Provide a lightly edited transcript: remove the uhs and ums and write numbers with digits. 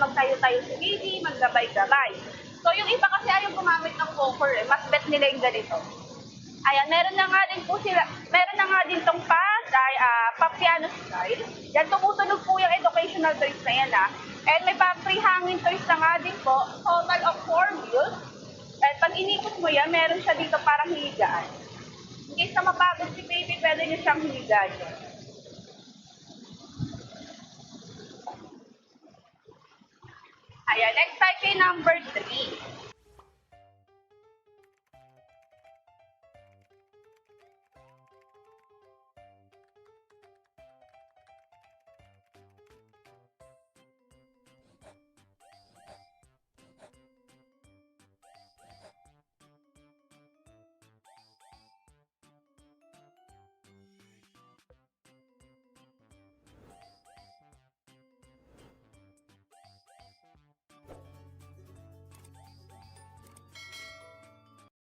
magtayo-tayo sa baby, maggabay-gabay. So, yung iba kasi ayaw gumamit ng walker eh. Mas bet nila yung ganito. Ayan, meron na nga din po sila, meron na nga din tong pa-piano style. Yan, tumutunog po yung educational toys na yan And may pa-free hangin toys na nga din po, total of 4 wheels. At pag inikot mo yan, meron siya dito parang hiligaan. In case na mapagod si baby, pwede niyo siyang hiligaan yun. Ayan, next type kay number 3.